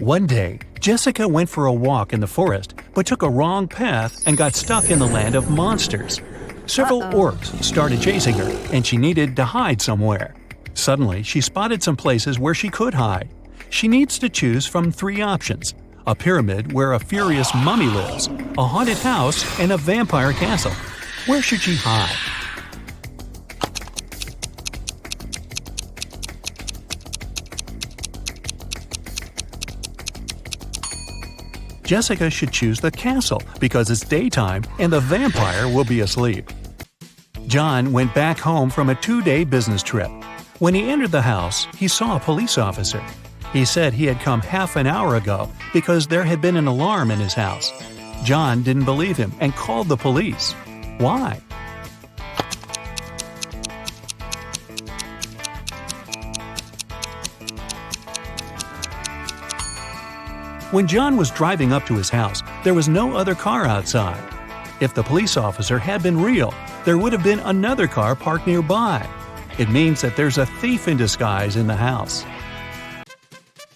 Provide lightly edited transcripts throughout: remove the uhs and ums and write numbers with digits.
One day, Jessica went for a walk in the forest but took a wrong path and got stuck in the land of monsters. Several orcs started chasing her, and she needed to hide somewhere. Suddenly, she spotted some places where she could hide. She needs to choose from 3 options: a pyramid where a furious mummy lives, a haunted house, and a vampire castle. Where should she hide? Jessica should choose the castle because it's daytime and the vampire will be asleep. John went back home from a 2-day business trip. When he entered the house, he saw a police officer. He said he had come half an hour ago because there had been an alarm in his house. John didn't believe him and called the police. Why? When John was driving up to his house, there was no other car outside. If the police officer had been real, there would have been another car parked nearby. It means that there's a thief in disguise in the house.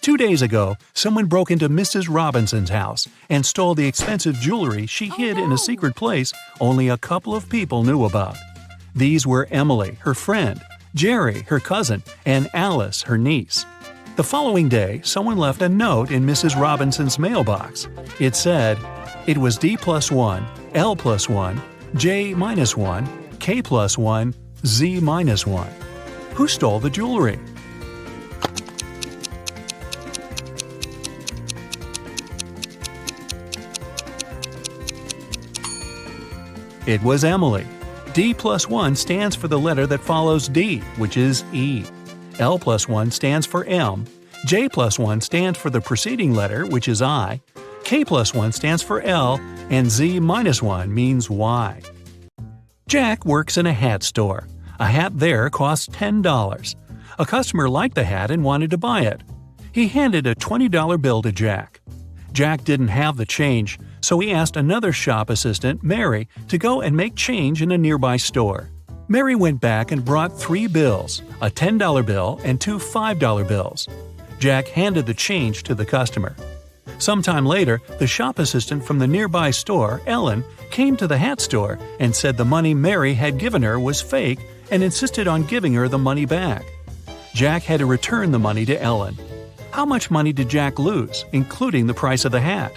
2 days ago, someone broke into Mrs. Robinson's house and stole the expensive jewelry she hid in a secret place only a couple of people knew about. These were Emily, her friend, Jerry, her cousin, and Alice, her niece. The following day, someone left a note in Mrs. Robinson's mailbox. It said, "It was D plus 1, L plus 1, J minus 1, K plus 1, Z minus 1. Who stole the jewelry?" It was Emily. D plus 1 stands for the letter that follows D, which is E. L plus 1 stands for M, J plus 1 stands for the preceding letter, which is I, K plus 1 stands for L, and Z minus 1 means Y. Jack works in a hat store. A hat there costs $10. A customer liked the hat and wanted to buy it. He handed a $20 bill to Jack. Jack didn't have the change, so he asked another shop assistant, Mary, to go and make change in a nearby store. Mary went back and brought 3 bills, a $10 bill and 2 $5 bills. Jack handed the change to the customer. Sometime later, the shop assistant from the nearby store, Ellen, came to the hat store and said the money Mary had given her was fake and insisted on giving her the money back. Jack had to return the money to Ellen. How much money did Jack lose, including the price of the hat?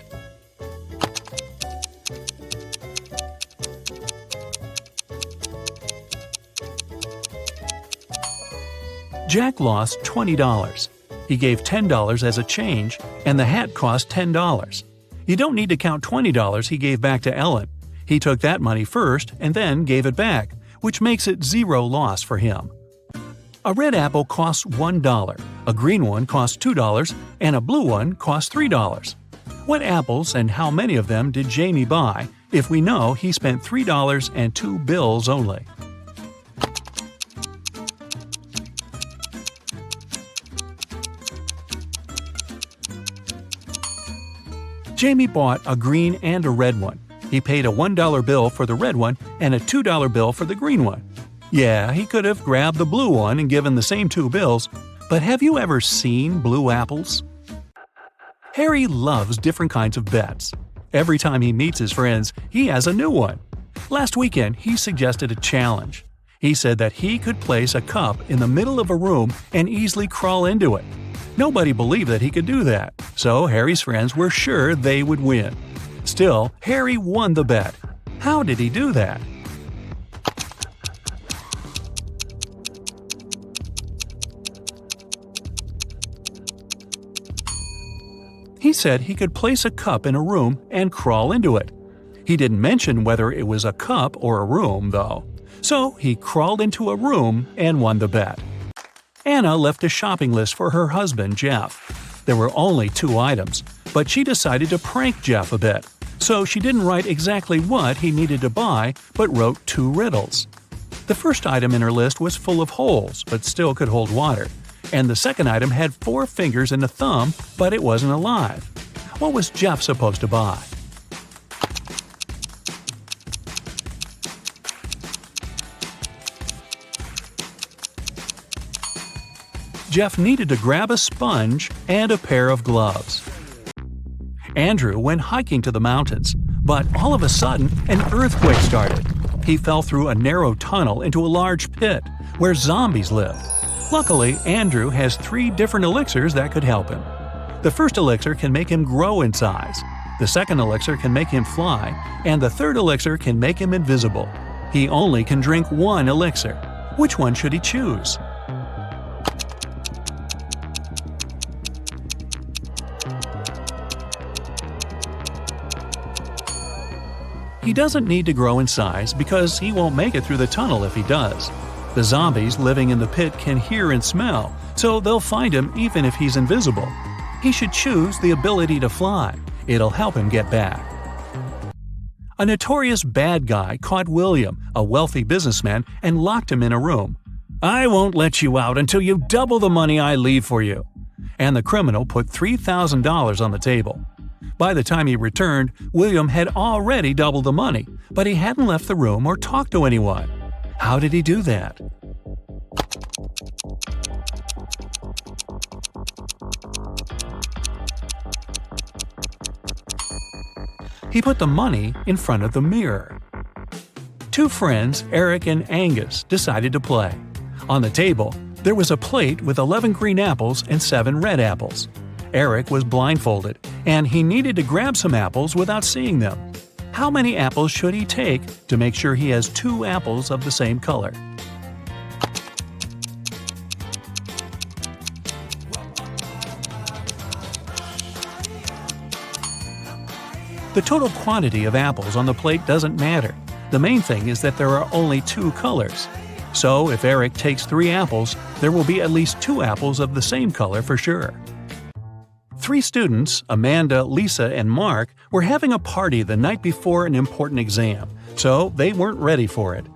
Jack lost $20. He gave $10 as a change, and the hat cost $10. You don't need to count $20 he gave back to Ellen. He took that money first and then gave it back, which makes it 0 loss for him. A red apple costs $1, a green one costs $2, and a blue one costs $3. What apples and how many of them did Jamie buy if we know he spent $3 and 2 bills only? Jamie bought a green and a red one. He paid a $1 bill for the red one and a $2 bill for the green one. Yeah, he could have grabbed the blue one and given the same 2 bills, but have you ever seen blue apples? Harry loves different kinds of bets. Every time he meets his friends, he has a new one. Last weekend, he suggested a challenge. He said that he could place a cup in the middle of a room and easily crawl into it. Nobody believed that he could do that, so Harry's friends were sure they would win. Still, Harry won the bet. How did he do that? He said he could place a cup in a room and crawl into it. He didn't mention whether it was a cup or a room, though. So he crawled into a room and won the bet. Anna left a shopping list for her husband, Jeff. There were only 2 items, but she decided to prank Jeff a bit. So she didn't write exactly what he needed to buy, but wrote 2 riddles. The first item in her list was full of holes, but still could hold water. And the second item had 4 fingers and a thumb, but it wasn't alive. What was Jeff supposed to buy? Jeff needed to grab a sponge and a pair of gloves. Andrew went hiking to the mountains, but all of a sudden, an earthquake started. He fell through a narrow tunnel into a large pit where zombies live. Luckily, Andrew has 3 different elixirs that could help him. The first elixir can make him grow in size. The second elixir can make him fly, and the third elixir can make him invisible. He only can drink 1 elixir. Which one should he choose? He doesn't need to grow in size because he won't make it through the tunnel if he does. The zombies living in the pit can hear and smell, so they'll find him even if he's invisible. He should choose the ability to fly. It'll help him get back. A notorious bad guy caught William, a wealthy businessman, and locked him in a room. "I won't let you out until you double the money I leave for you." And the criminal put $3,000 on the table. By the time he returned, William had already doubled the money, but he hadn't left the room or talked to anyone. How did he do that? He put the money in front of the mirror. 2 friends, Eric and Angus, decided to play. On the table, there was a plate with 11 green apples and 7 red apples. Eric was blindfolded, and he needed to grab some apples without seeing them. How many apples should he take to make sure he has 2 apples of the same color? The total quantity of apples on the plate doesn't matter. The main thing is that there are only 2 colors. So if Eric takes 3 apples, there will be at least 2 apples of the same color for sure. 3 students, Amanda, Lisa, and Mark, were having a party the night before an important exam, so they weren't ready for it.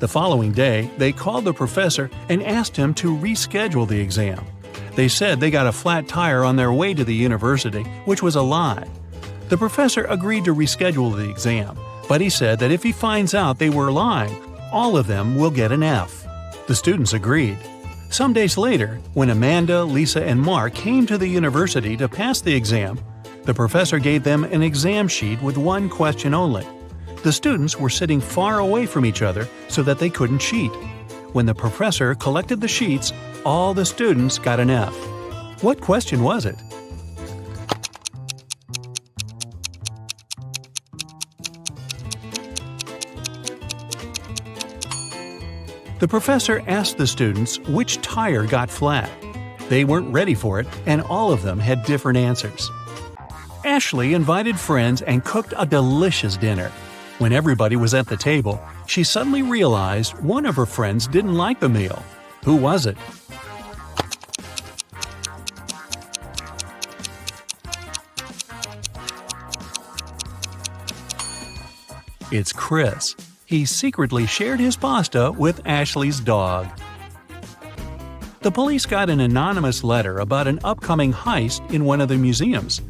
The following day, they called the professor and asked him to reschedule the exam. They said they got a flat tire on their way to the university, which was a lie. The professor agreed to reschedule the exam, but he said that if he finds out they were lying, all of them will get an F. The students agreed. Some days later, when Amanda, Lisa, and Mark came to the university to pass the exam, the professor gave them an exam sheet with 1 question only. The students were sitting far away from each other so that they couldn't cheat. When the professor collected the sheets, all the students got an F. What question was it? The professor asked the students which tire got flat. They weren't ready for it, and all of them had different answers. Ashley invited friends and cooked a delicious dinner. When everybody was at the table, she suddenly realized one of her friends didn't like the meal. Who was it? It's Chris. He secretly shared his pasta with Ashley's dog. The police got an anonymous letter about an upcoming heist in one of the museums.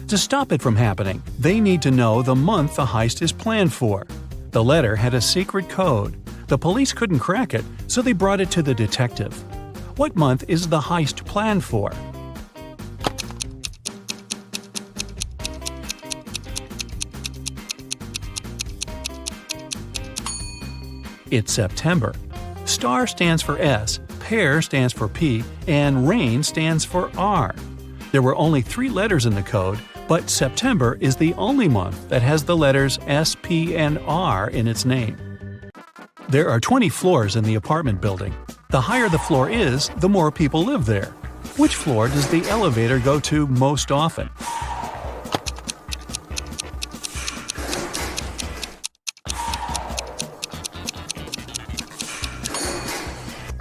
To stop it from happening, they need to know the month the heist is planned for. The letter had a secret code. The police couldn't crack it, so they brought it to the detective. What month is the heist planned for? It's September. Star stands for S, pear stands for P, and rain stands for R. There were only 3 letters in the code, but September is the only month that has the letters S, P, and R in its name. There are 20 floors in the apartment building. The higher the floor is, the more people live there. Which floor does the elevator go to most often?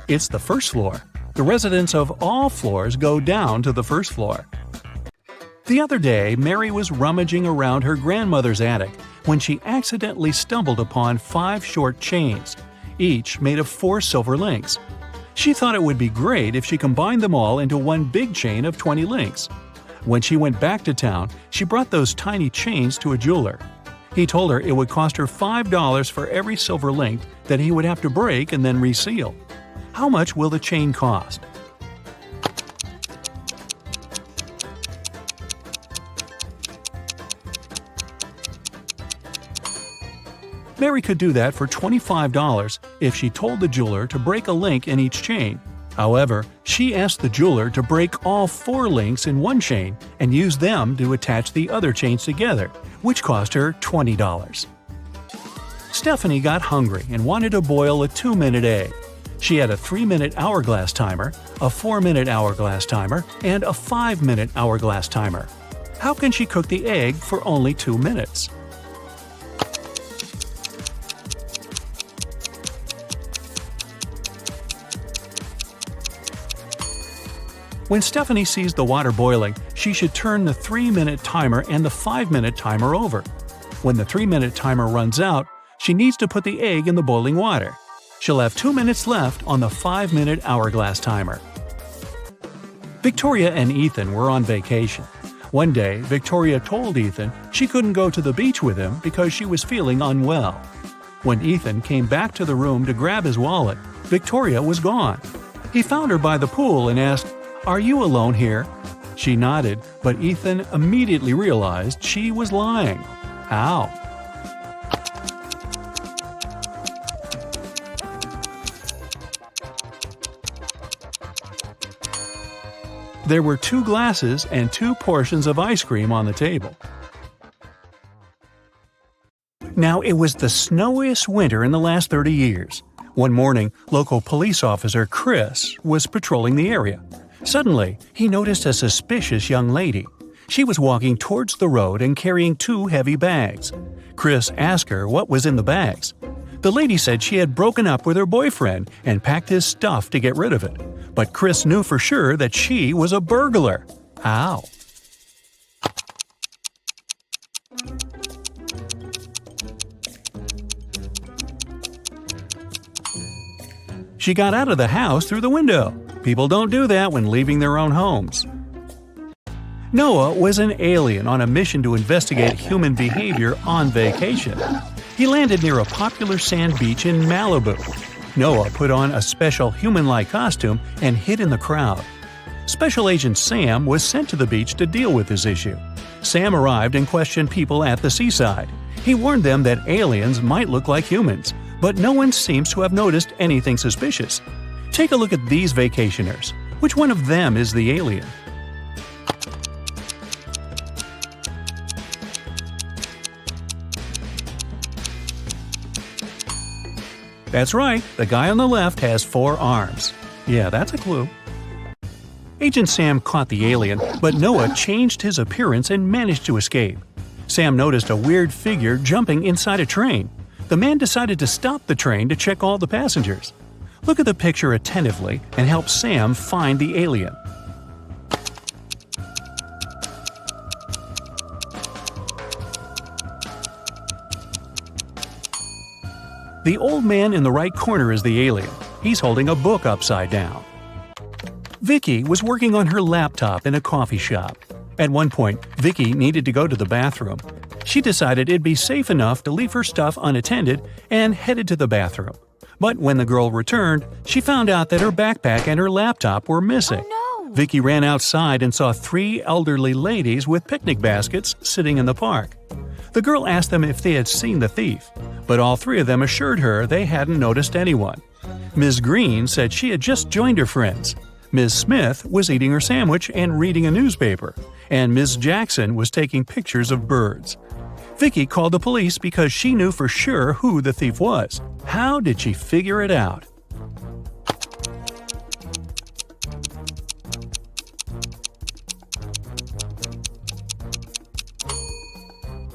It's the first floor. The residents of all floors go down to the first floor. The other day, Mary was rummaging around her grandmother's attic when she accidentally stumbled upon 5 short chains, each made of 4 silver links. She thought it would be great if she combined them all into one big chain of 20 links. When she went back to town, she brought those tiny chains to a jeweler. He told her it would cost her $5 for every silver link that he would have to break and then reseal. How much will the chain cost? Mary could do that for $25 if she told the jeweler to break a link in each chain. However, she asked the jeweler to break all 4 links in one chain and use them to attach the other chains together, which cost her $20. Stephanie got hungry and wanted to boil a 2-minute egg. She had a 3-minute hourglass timer, a 4-minute hourglass timer, and a 5-minute hourglass timer. How can she cook the egg for only 2 minutes? When Stephanie sees the water boiling, she should turn the 3-minute timer and the 5-minute timer over. When the 3-minute timer runs out, she needs to put the egg in the boiling water. She'll have 2 minutes left on the 5-minute hourglass timer. Victoria and Ethan were on vacation. One day, Victoria told Ethan she couldn't go to the beach with him because she was feeling unwell. When Ethan came back to the room to grab his wallet, Victoria was gone. He found her by the pool and asked, "Are you alone here?" She nodded, but Ethan immediately realized she was lying. How? There were 2 glasses and 2 portions of ice cream on the table. Now, it was the snowiest winter in the last 30 years. One morning, local police officer Chris was patrolling the area. Suddenly, he noticed a suspicious young lady. She was walking towards the road and carrying 2 heavy bags. Chris asked her what was in the bags. The lady said she had broken up with her boyfriend and packed his stuff to get rid of it. But Chris knew for sure that she was a burglar. How? She got out of the house through the window. People don't do that when leaving their own homes. Noah was an alien on a mission to investigate human behavior on vacation. He landed near a popular sand beach in Malibu. Noah put on a special human-like costume and hid in the crowd. Special Agent Sam was sent to the beach to deal with this issue. Sam arrived and questioned people at the seaside. He warned them that aliens might look like humans, but no one seems to have noticed anything suspicious. Take a look at these vacationers. Which one of them is the alien? That's right, the guy on the left has 4 arms. Yeah, that's a clue. Agent Sam caught the alien, but Noah changed his appearance and managed to escape. Sam noticed a weird figure jumping inside a train. The man decided to stop the train to check all the passengers. Look at the picture attentively and help Sam find the alien. The old man in the right corner is the alien. He's holding a book upside down. Vicky was working on her laptop in a coffee shop. At one point, Vicky needed to go to the bathroom. She decided it'd be safe enough to leave her stuff unattended and headed to the bathroom. But when the girl returned, she found out that her backpack and her laptop were missing. Oh no! Vicky ran outside and saw 3 elderly ladies with picnic baskets sitting in the park. The girl asked them if they had seen the thief, but all 3 of them assured her they hadn't noticed anyone. Ms. Green said she had just joined her friends. Ms. Smith was eating her sandwich and reading a newspaper, and Ms. Jackson was taking pictures of birds. Vicky called the police because she knew for sure who the thief was. How did she figure it out?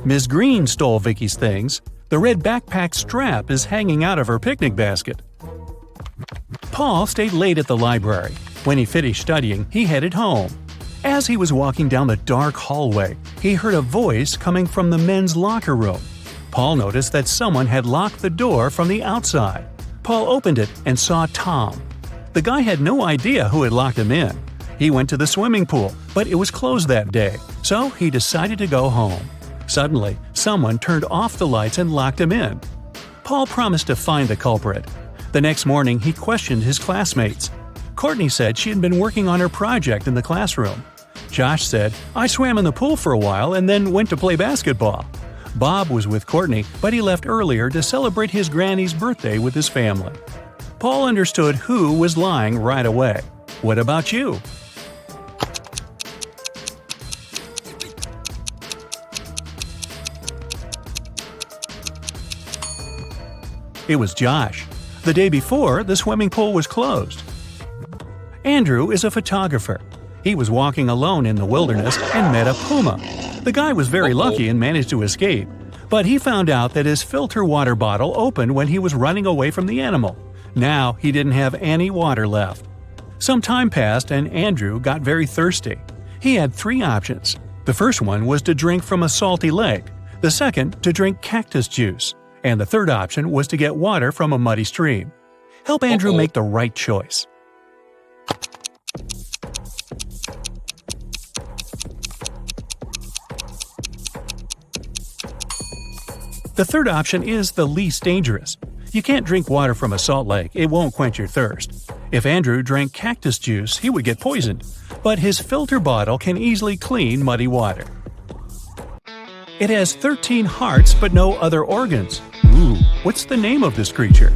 Ms. Green stole Vicky's things. The red backpack strap is hanging out of her picnic basket. Paul stayed late at the library. When he finished studying, he headed home. As he was walking down the dark hallway, he heard a voice coming from the men's locker room. Paul noticed that someone had locked the door from the outside. Paul opened it and saw Tom. The guy had no idea who had locked him in. He went to the swimming pool, but it was closed that day, so he decided to go home. Suddenly, someone turned off the lights and locked him in. Paul promised to find the culprit. The next morning, he questioned his classmates. Courtney said she had been working on her project in the classroom. Josh said, "I swam in the pool for a while and then went to play basketball." Bob was with Courtney, but he left earlier to celebrate his granny's birthday with his family. Paul understood who was lying right away. What about you? It was Josh. The day before, the swimming pool was closed. Andrew is a photographer. He was walking alone in the wilderness and met a puma. The guy was very lucky and managed to escape, but he found out that his filter water bottle opened when he was running away from the animal. Now he didn't have any water left. Some time passed and Andrew got very thirsty. He had 3 options. The first one was to drink from a salty lake, the second to drink cactus juice, and the third option was to get water from a muddy stream. Help Andrew make the right choice. The third option is the least dangerous. You can't drink water from a salt lake, it won't quench your thirst. If Andrew drank cactus juice, he would get poisoned, but his filter bottle can easily clean muddy water. It has 13 hearts but no other organs. Ooh, what's the name of this creature?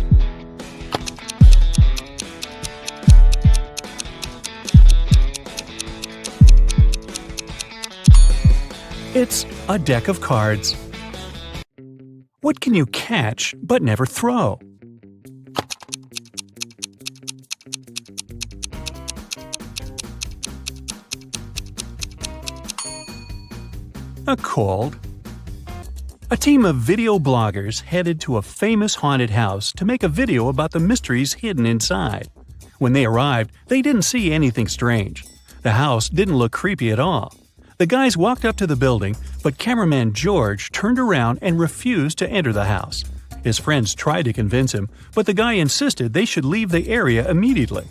It's a deck of cards. What can you catch but never throw? A cold. A team of video bloggers headed to a famous haunted house to make a video about the mysteries hidden inside. When they arrived, they didn't see anything strange. The house didn't look creepy at all. The guys walked up to the building, but cameraman George turned around and refused to enter the house. His friends tried to convince him, but the guy insisted they should leave the area immediately.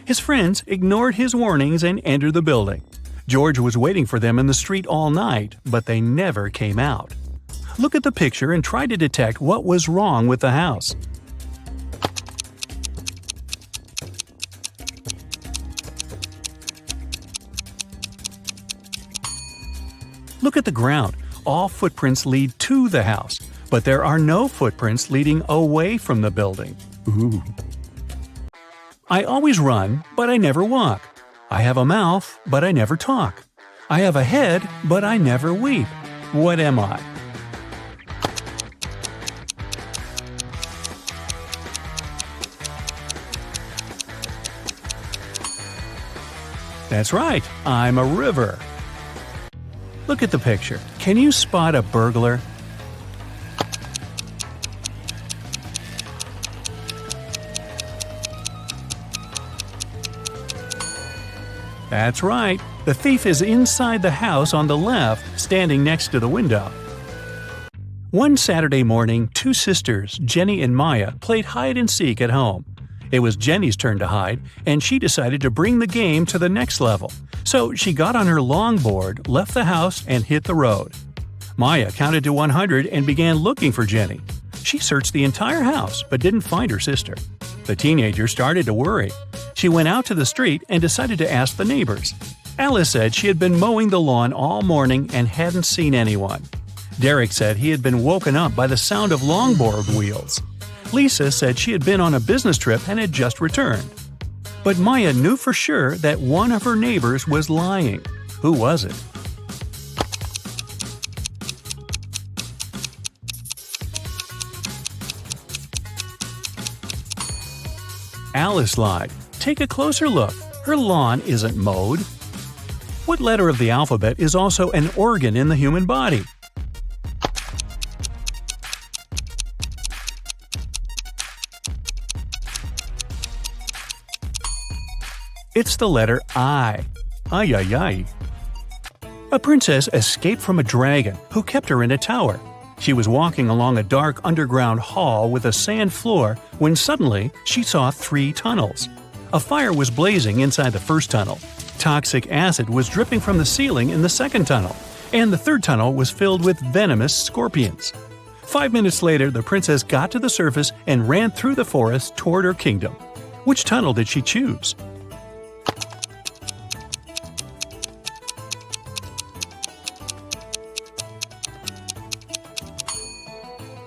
His friends ignored his warnings and entered the building. George was waiting for them in the street all night, but they never came out. Look at the picture and try to detect what was wrong with the house. Look at the ground. All footprints lead to the house, but there are no footprints leading away from the building. Ooh. I always run, but I never walk. I have a mouth, but I never talk. I have a head, but I never weep. What am I? That's right, I'm a river. Look at the picture. Can you spot a burglar? That's right. The thief is inside the house on the left, standing next to the window. One Saturday morning, 2 sisters, Jenny and Maya, played hide-and-seek at home. It was Jenny's turn to hide, and she decided to bring the game to the next level. So she got on her longboard, left the house, and hit the road. Maya counted to 100 and began looking for Jenny. She searched the entire house but didn't find her sister. The teenager started to worry. She went out to the street and decided to ask the neighbors. Alice said she had been mowing the lawn all morning and hadn't seen anyone. Derek said he had been woken up by the sound of longboard wheels. Lisa said she had been on a business trip and had just returned. But Maya knew for sure that one of her neighbors was lying. Who was it? Alice lied. Take a closer look. Her lawn isn't mowed. What letter of the alphabet is also an organ in the human body? It's the letter I. Ay, ay, ay. A princess escaped from a dragon who kept her in a tower. She was walking along a dark underground hall with a sand floor when suddenly she saw 3 tunnels. A fire was blazing inside the first tunnel. Toxic acid was dripping from the ceiling in the second tunnel. And the third tunnel was filled with venomous scorpions. 5 minutes later, the princess got to the surface and ran through the forest toward her kingdom. Which tunnel did she choose?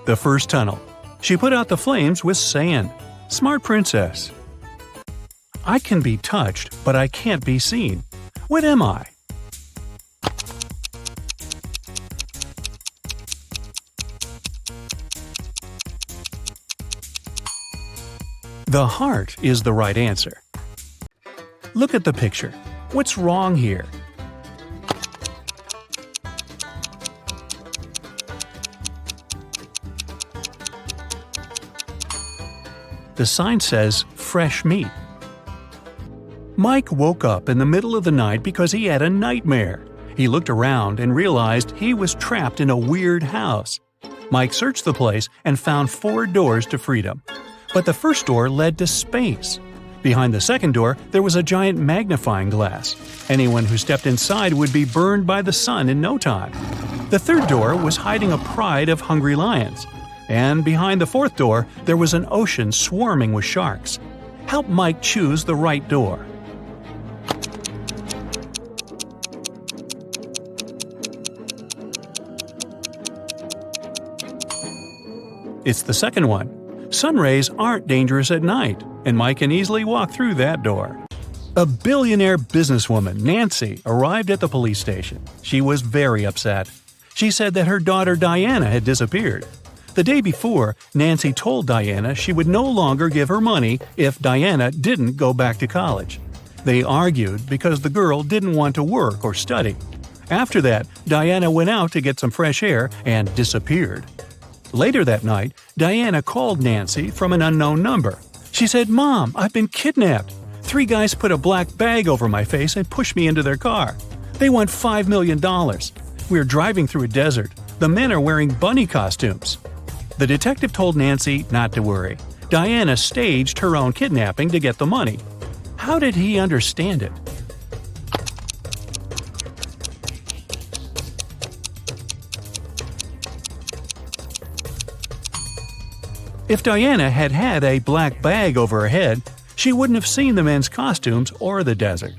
The first tunnel. She put out the flames with sand. Smart princess. I can be touched, but I can't be seen. What am I? The heart is the right answer. Look at the picture. What's wrong here? The sign says fresh meat. Mike woke up in the middle of the night because he had a nightmare. He looked around and realized he was trapped in a weird house. Mike searched the place and found 4 doors to freedom. But the first door led to space. Behind the second door, there was a giant magnifying glass. Anyone who stepped inside would be burned by the sun in no time. The third door was hiding a pride of hungry lions. And behind the fourth door, there was an ocean swarming with sharks. Help Mike choose the right door. It's the second one. Sun rays aren't dangerous at night, and Mike can easily walk through that door. A billionaire businesswoman, Nancy, arrived at the police station. She was very upset. She said that her daughter Diana had disappeared. The day before, Nancy told Diana she would no longer give her money if Diana didn't go back to college. They argued because the girl didn't want to work or study. After that, Diana went out to get some fresh air and disappeared. Later that night, Diana called Nancy from an unknown number. She said, "Mom, I've been kidnapped. 3 guys put a black bag over my face and pushed me into their car. They want $5 million. We're driving through a desert. The men are wearing bunny costumes." The detective told Nancy not to worry. Diana staged her own kidnapping to get the money. How did he understand it? If Diana had had a black bag over her head, she wouldn't have seen the men's costumes or the desert.